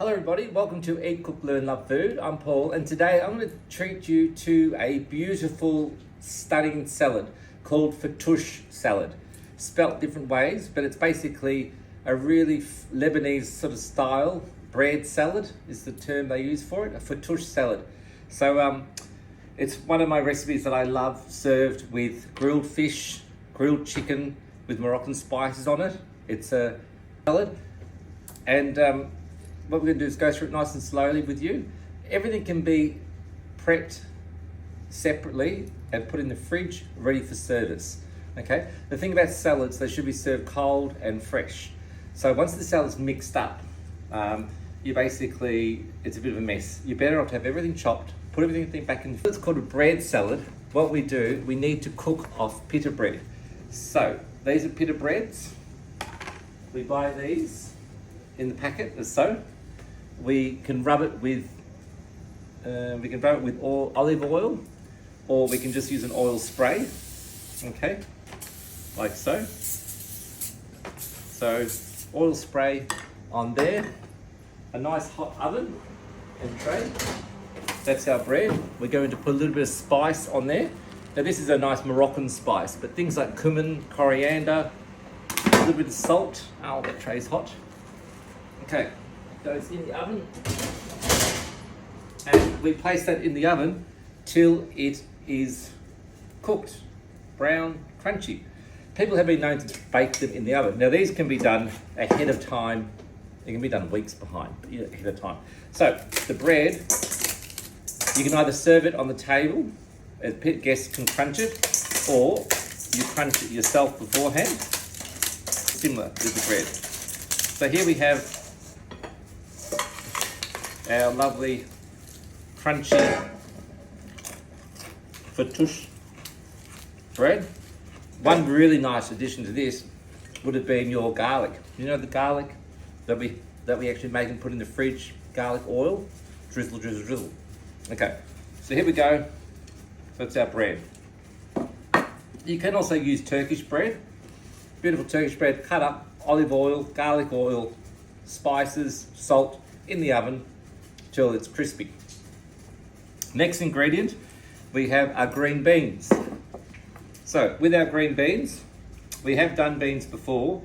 Hello everybody, welcome to Eat, Cook, Learn, Love Food. I'm Paul and today I'm going to treat you to a beautiful, stunning salad called fattoush salad. Spelt different ways, but it's basically a really Lebanese sort of style bread salad is the term they use for it, a fattoush salad. So it's one of my recipes that I love, served with grilled fish, grilled chicken with Moroccan spices on it. It's a salad and what we're going to do is go through it nice and slowly with you. Everything can be prepped separately and put in the fridge ready for service. Okay, the thing about salads, they should be served cold and fresh. So once the salad's mixed up, it's a bit of a mess. You're better off to have everything chopped, put everything back in. It's called a bread salad. What we do, we need to cook off pita bread. So these are pita breads. We buy these in the packet as so. We can rub it with olive oil, or we can just use an oil spray. Okay, like so. So oil spray on there, a nice hot oven and tray. That's our bread. We're going to put a little bit of spice on there. Now this is a nice Moroccan spice, but things like cumin, coriander, a little bit of salt. Oh, that tray's hot. Okay, goes in the oven. And we place that in the oven till it is cooked, brown, crunchy. People have been known to bake them in the oven. Now these can be done ahead of time. They can be done weeks ahead of time. So the bread, you can either serve it on the table, as guests can crunch it, or you crunch it yourself beforehand, similar with the bread. So here we have our lovely crunchy fattoush bread. One really nice addition to this would have been your garlic. You know the garlic that we actually make and put in the fridge, garlic oil, drizzle, drizzle, drizzle. Okay, so here we go. So that's our bread. You can also use Turkish bread. Beautiful Turkish bread, cut up, olive oil, garlic oil, spices, salt, in the oven till it's crispy. Next ingredient, we have our green beans. So with our green beans, we have done beans before,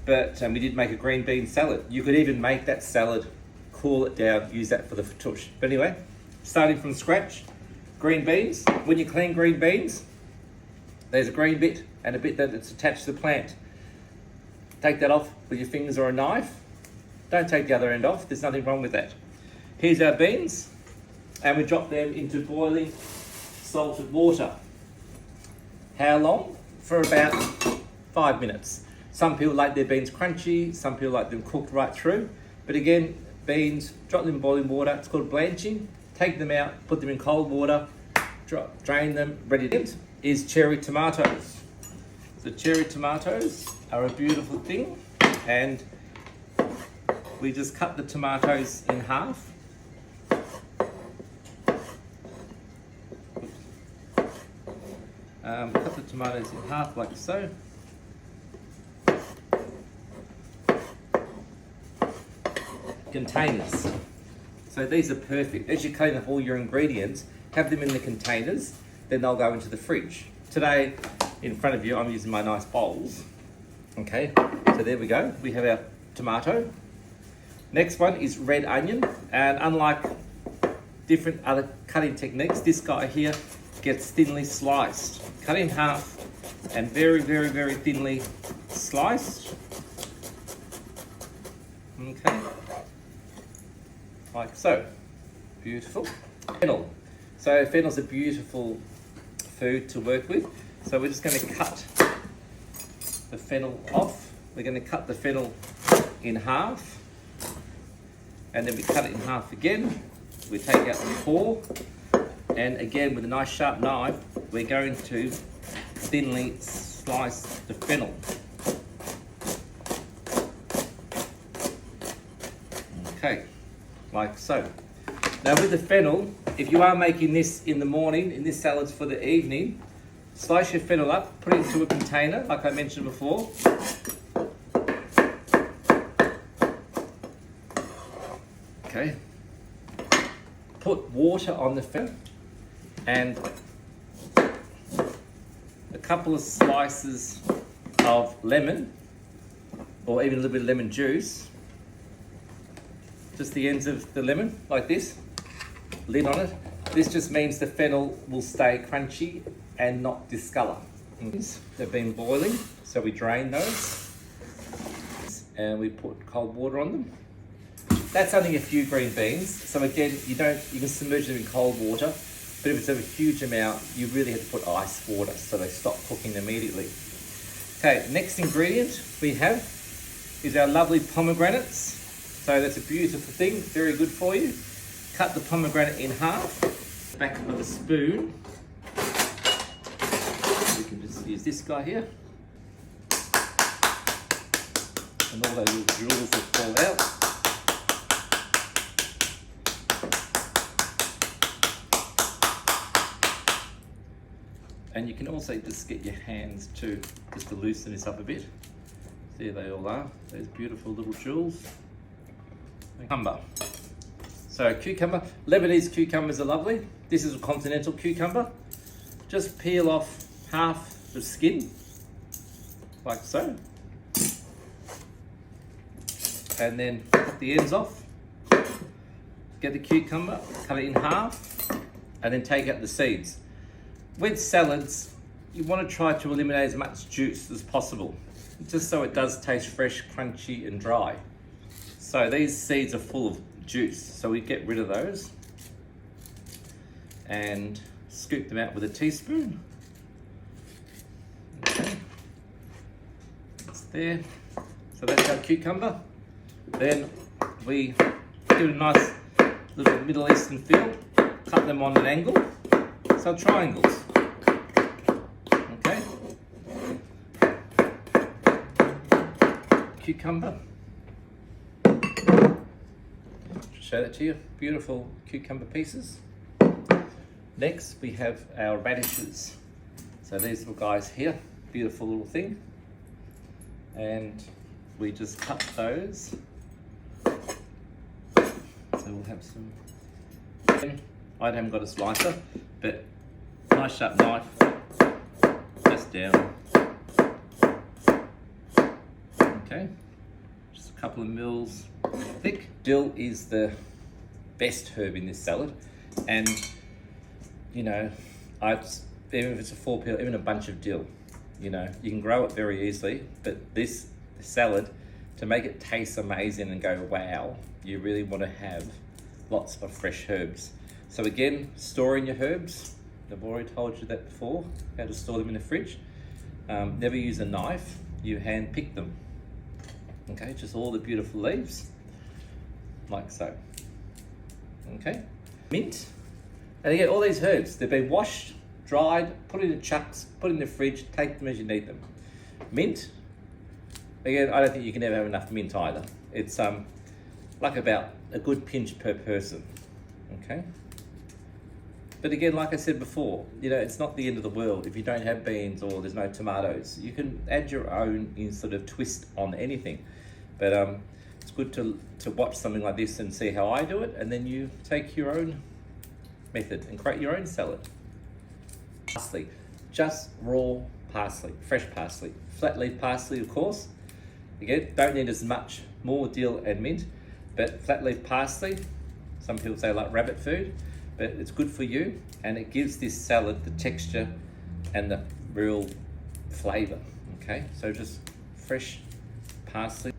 but we did make a green bean salad. You could even make that salad, cool it down, use that for the fattoush. But anyway, starting from scratch, green beans. When you clean green beans, there's a green bit and a bit that it's attached to the plant. Take that off with your fingers or a knife. Don't take the other end off, there's nothing wrong with that. Here's our beans, and we drop them into boiling salted water. How long? For about 5 minutes. Some people like their beans crunchy, some people like them cooked right through. But again, beans, drop them in boiling water. It's called blanching. Take them out, put them in cold water, drain them, ready to eat. Is cherry tomatoes. So cherry tomatoes are a beautiful thing, and we just cut the tomatoes in half. Cut the tomatoes in half like so. Containers. So these are perfect. As you clean up all your ingredients, have them in the containers, then they'll go into the fridge. Today, in front of you, I'm using my nice bowls. Okay, so there we go. We have our tomato. Next one is red onion, and unlike different other cutting techniques, this guy here gets thinly sliced. Cut in half and very, very, very thinly sliced. Okay, like so. Beautiful. Fennel. So fennel's a beautiful food to work with. So we're just going to cut the fennel off. We're going to cut the fennel in half, and then we cut it in half again. We take out the core, and again with a nice sharp knife, we're going to thinly slice the fennel. Okay, like so. Now with the fennel, if you are making this in the morning, in this salad's for the evening, slice your fennel up, put it into a container, like I mentioned before. Okay. Put water on the fennel and a couple of slices of lemon, or even a little bit of lemon juice. Just the ends of the lemon, like this. Lid on it. This just means the fennel will stay crunchy and not discolour. They've been boiling, so we drain those and we put cold water on them. That's only a few green beans, so again, you can submerge them in cold water, but if it's a huge amount, you really have to put ice water so they stop cooking immediately. Okay, next ingredient we have is our lovely pomegranates. So that's a beautiful thing, very good for you. Cut the pomegranate in half, back of a spoon. We can just use this guy here. And all those little jewels will fall out. And you can also just get your hands to loosen this up a bit. There they all are, those beautiful little jewels. Cucumber. So cucumber, Lebanese cucumbers are lovely. This is a continental cucumber. Just peel off half the skin, like so. And then cut the ends off. Get the cucumber, cut it in half, and then take out the seeds. With salads, you want to try to eliminate as much juice as possible, just so it does taste fresh, crunchy, and dry. So these seeds are full of juice, so we get rid of those and scoop them out with a teaspoon. Okay, it's there. So that's our cucumber. Then we give it a nice little Middle Eastern feel, cut them on an angle, so triangles. Okay, cucumber. Show that to you, beautiful cucumber pieces. Next we have our radishes. So these little guys here, beautiful little thing. And we just cut those. So we'll have some, I haven't got a slicer, but nice sharp knife, just down. Okay, just a couple of mils thick. Dill is the best herb in this salad, and you know, even if it's a 4 peel, even a bunch of dill, you know, you can grow it very easily, but this salad, to make it taste amazing and go wow, you really want to have lots of fresh herbs. So again, storing your herbs, I've already told you that before, how to store them in the fridge. Never use a knife, you hand pick them. Okay, just all the beautiful leaves, like so. Okay, mint. And again, all these herbs, they've been washed, dried, put in chunks, put in the fridge, take them as you need them. Mint, again, I don't think you can ever have enough mint either. It's like about a good pinch per person, okay? But again, like I said before, you know, it's not the end of the world if you don't have beans or there's no tomatoes. You can add your own in sort of twist on anything. But it's good to watch something like this and see how I do it, and then you take your own method and create your own salad. Parsley, just raw parsley, fresh parsley. Flat leaf parsley, of course. Again, don't need as much, more dill and mint, but flat leaf parsley, some people say like rabbit food, but it's good for you, and it gives this salad the texture and the real flavour, okay? So just fresh parsley.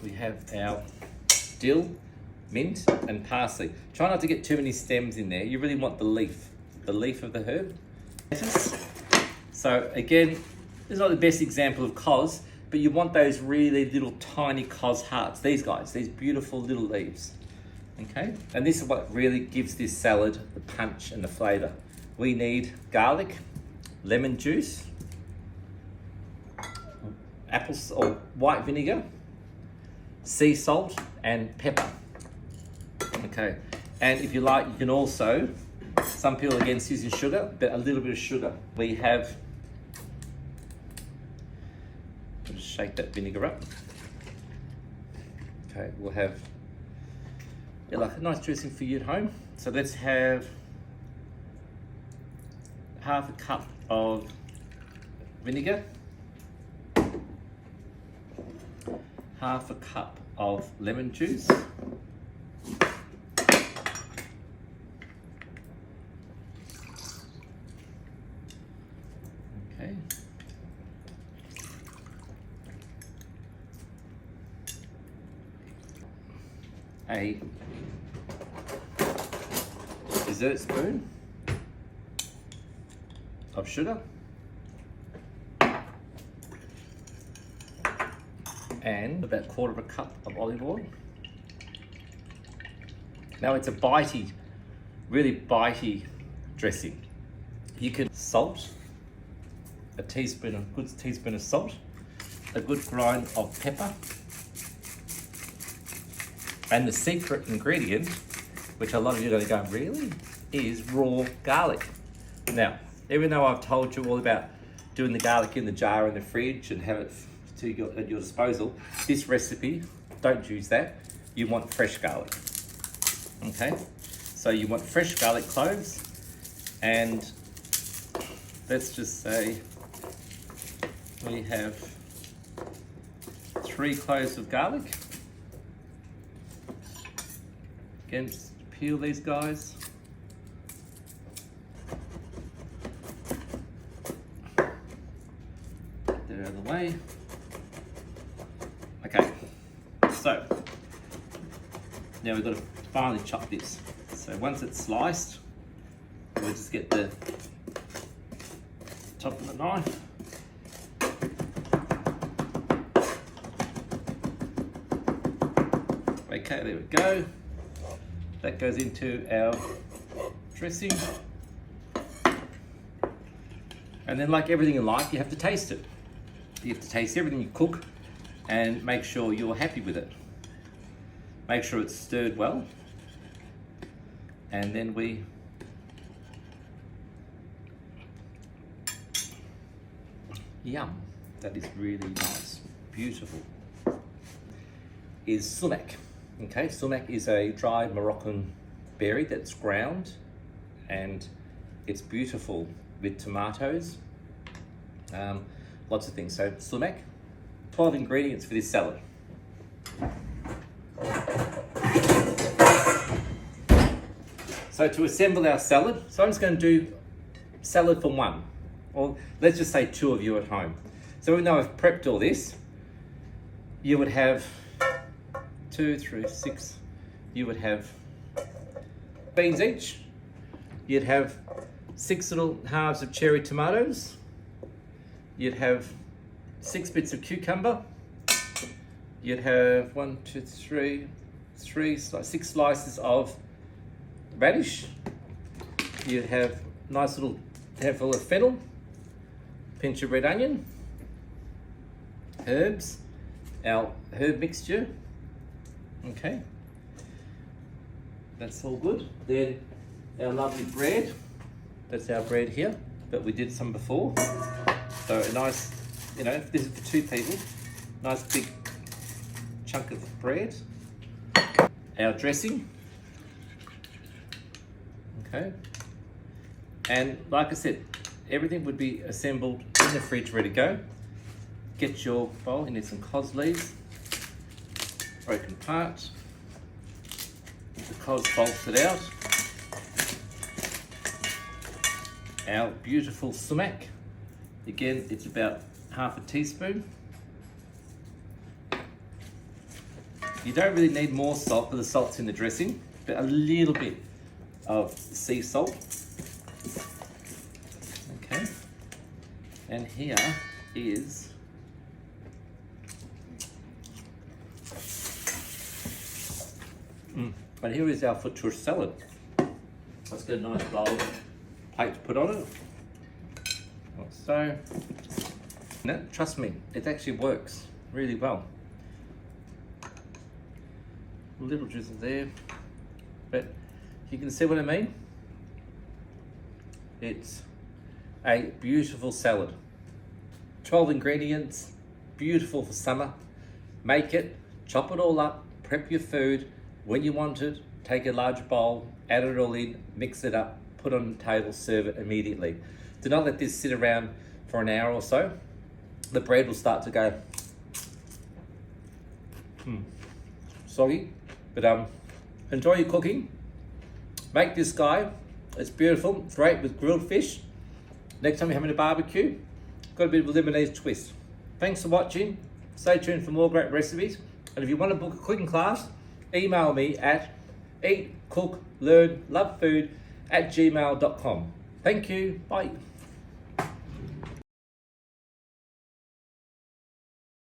We have our dill, mint, and parsley. Try not to get too many stems in there. You really want the leaf of the herb. So again, this is not the best example of cos, but you want those really little tiny cos hearts. These guys, these beautiful little leaves. Okay, and this is what really gives this salad the punch and the flavour. We need garlic, lemon juice, apples or white vinegar, sea salt, and pepper. Okay, and if you like, you can also, some people are against using sugar, but a little bit of sugar. We have, just shake that vinegar up. Okay, we'll have Yeah, like a nice dressing for you at home. So let's have half a cup of vinegar, half a cup of lemon juice, okay, a dessert spoon of sugar, and about a quarter of a cup of olive oil. Now it's a bitey, really bitey dressing. You can salt, a good teaspoon of salt, a good grind of pepper, and the secret ingredient, which a lot of you are going to go, really, is raw garlic. Now, even though I've told you all about doing the garlic in the jar in the fridge and have it at your disposal, this recipe, don't use that. You want fresh garlic, okay? So you want fresh garlic cloves, and let's just say we have 3 cloves of garlic. Again, just peel these guys. Get that out of the way. Okay, so now we've got to finely chop this. So once it's sliced, we'll just get the top of the knife. Okay, there we go. That goes into our dressing. And then, like everything in life, you have to taste it. You have to taste everything you cook and make sure you're happy with it. Make sure it's stirred well. And then we yum, that is really nice, beautiful, is sumac. Okay, sumac is a dried Moroccan berry that's ground, and it's beautiful with tomatoes, lots of things. So sumac, 12 ingredients for this salad. So to assemble our salad, so I'm just going to do salad for 1, or let's just say 2 of you at home. So even though I've prepped all this, you would have 2, 3, 6, you would have beans each. You'd have 6 little halves of cherry tomatoes. You'd have 6 bits of cucumber. You'd have 6 slices of radish. You'd have a nice little handful of fennel, pinch of red onion, herbs, our herb mixture. Okay, that's all good. Then our lovely bread, that's our bread here, but we did some before. So a nice, if this is for 2 people, nice big chunk of bread. Our dressing, okay. And like I said, everything would be assembled in the fridge, ready to go. Get your bowl, you need some cos leaves, broken apart. The cos bolted out. Our beautiful sumac. Again, it's about half a teaspoon. You don't really need more salt because the salt's in the dressing, but a little bit of sea salt. Okay. And here is but here is our fouture salad. Let's get a nice bowl plate to put on it. Like so. No, trust me, it actually works really well. A little drizzle there, but you can see what I mean. It's a beautiful salad. 12 ingredients, beautiful for summer. Make it, chop it all up, prep your food when you want it, take a large bowl, add it all in, mix it up, put it on the table, serve it immediately. Do not let this sit around for an hour or so. The bread will start to go soggy, but enjoy your cooking. Make this guy, it's beautiful, great with grilled fish. Next time you're having a barbecue, got a bit of a Lebanese twist. Thanks for watching. Stay tuned for more great recipes. And if you want to book a cooking class, email me at eatcooklearnlovefood@gmail.com. Thank you. Bye.